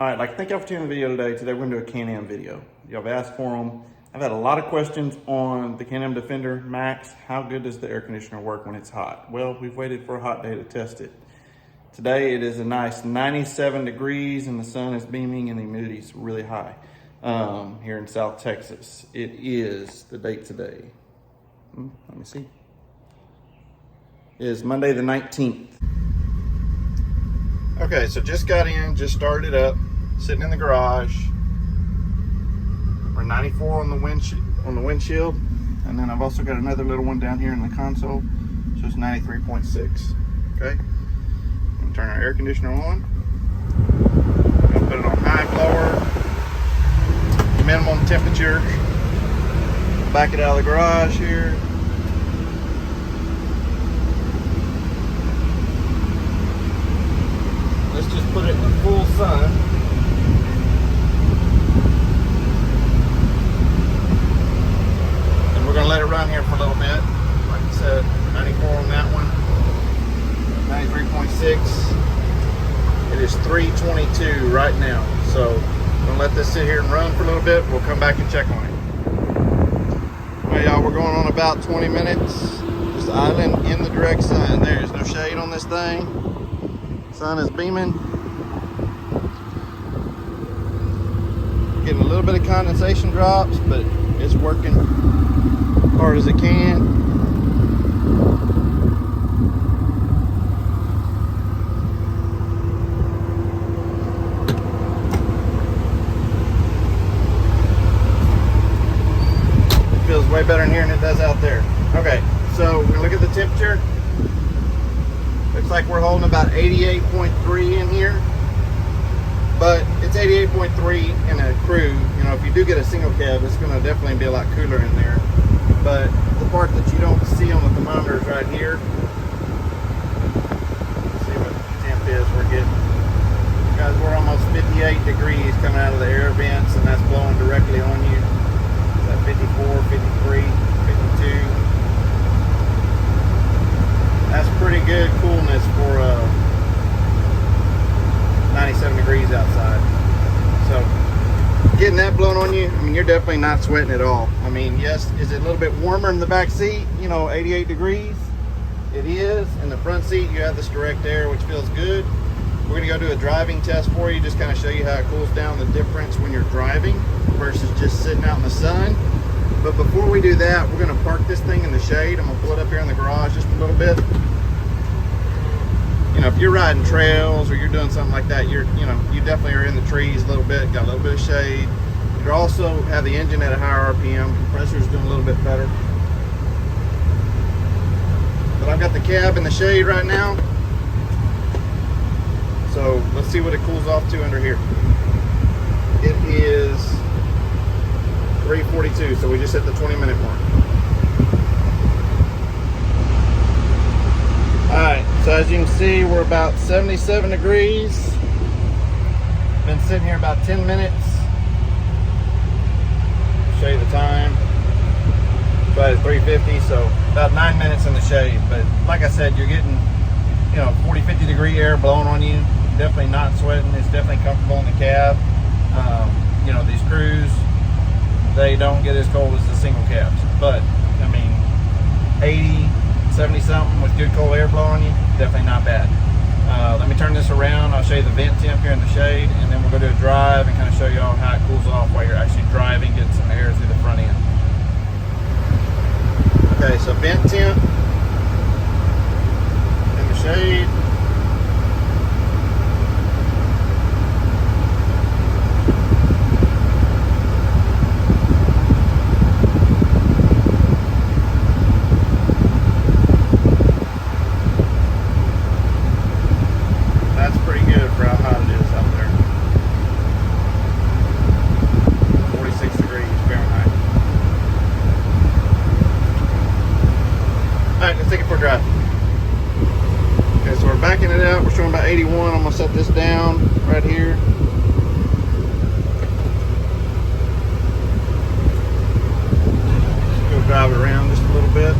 All right, thank y'all for tuning in the video today. Today we're gonna do a Canam video. Y'all have asked for them. I've had a lot of questions on the Canam Defender Max. How good does the air conditioner work when it's hot? Well, we've waited for a hot day to test it. Today it is a nice 97 degrees and the sun is beaming and the humidity is really high here in South Texas. It is the date today. Let me see. It is Monday the 19th. Okay, so just got in, just started up, sitting in the garage. We're 94 on the windshield, and then I've also got another little one down here in the console, so it's 93.6. Okay, I'm gonna turn our air conditioner on. I'm gonna put it on high blower, minimum temperature. Back it out of the garage here. Let's just put it in the full sun. And we're gonna let it run here for a little bit. Like I said, 94 on that one, 93.6. It is 3:22 right now. So I'm gonna let this sit here and run for a little bit. We'll come back and check on it. Well, y'all, we're going on about 20 minutes. Just idling in the direct sun. There's no shade on this thing. Sun is beaming. Getting a little bit of condensation drops, but it's working hard as it can. It feels way better in here than it does out there. Okay, so we're gonna look at the temperature. Looks like we're holding about 88.3 in here, but it's 88.3 in a crew. You know, if you do get a single cab, it's going to definitely be a lot cooler in there. But the part that you don't see on the thermometer is right here. Let's see what the temp is we're getting. Guys, we're almost 58 degrees coming out of the air vents, and that's blowing directly on you. Is that 54, 53, 52? That's pretty good coolness for 97 degrees outside. So getting that blown on you, I mean, you're definitely not sweating at all. I mean, yes, is it a little bit warmer in the back seat? You know, 88 degrees. It is. In the front seat, you have this direct air, which feels good. We're gonna go do a driving test for you, just kind of show you how it cools down, the difference when you're driving versus just sitting out in the sun. But before we do that, we're gonna park this thing in the shade. I'm gonna pull it up here in the garage just a little bit. You know, if you're riding trails or you're doing something like that, you definitely are in the trees a little bit, got a little bit of shade. You also have the engine at a higher RPM, compressor's doing a little bit better. But I've got the cab in the shade right now. So let's see what it cools off to under here. It is 3:42, so we just hit the 20-minute mark. Alright, so as you can see, we're about 77 degrees. Been sitting here about 10 minutes. Show you the time. Right at 3:50, so about 9 minutes in the shade. But like I said, you're getting, 40, 50 degree air blowing on you. Definitely not sweating. It's definitely comfortable in the cab. These crews, they don't get as cold as the single cabs. But, I mean, 80, 70 something with good cold air blowing on you, definitely not bad. Let me turn this around. I'll show you the vent temp here in the shade, and then we'll go do a drive and kind of show you all how it cools off while you're actually driving, getting some air through the front end. Okay, so vent temp in the shade. Okay, so we're backing it out. We're showing about 81. I'm gonna set this down right here. Just go drive it around just a little bit.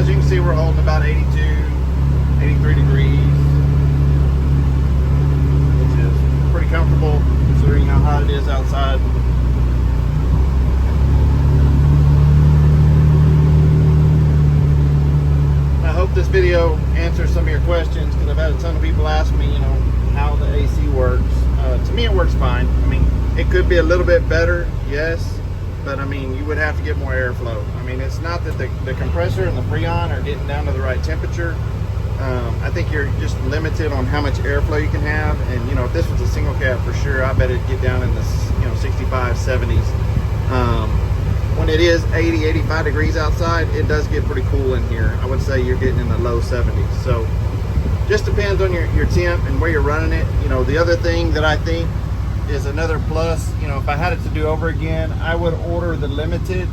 as you can see, we're holding about 82, 83 degrees, which is pretty comfortable considering how hot it is outside. I hope this video answers some of your questions, because I've had a ton of people ask me, you know, how the AC works. To me, it works fine. I mean, it could be a little bit better, yes, but I mean, you would have to get more airflow. I mean, it's not that the compressor and the Freon are getting down to the right temperature. I think you're just limited on how much airflow you can have. And you know, if this was a single cab, for sure, I bet it'd get down in the 65, 70s. When it is 80, 85 degrees outside, it does get pretty cool in here. I would say you're getting in the low 70s. So just depends on your temp and where you're running it. You know, the other thing that I think is another plus, you know, if I had it to do over again, I would order the limited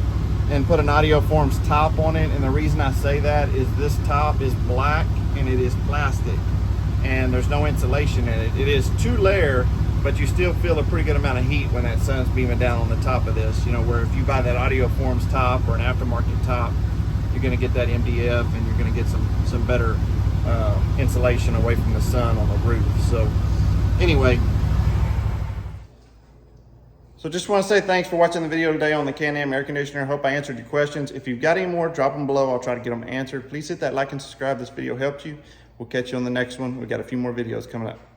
and put an Audio Forms top on it. And the reason I say that is this top is black and it is plastic and there's no insulation in it. It is 2-layer, but you still feel a pretty good amount of heat when that sun's beaming down on the top of this. You know, where if you buy that Audio Forms top or an aftermarket top, you're gonna get that MDF and you're gonna get some better insulation away from the sun on the roof. So anyway, so just want to say thanks for watching the video today on the Canam air conditioner. Hope I answered your questions. If you've got any more, drop them below. I'll try to get them answered. Please hit that like and subscribe. This video helped you. We'll catch you on the next one. We've got a few more videos coming up.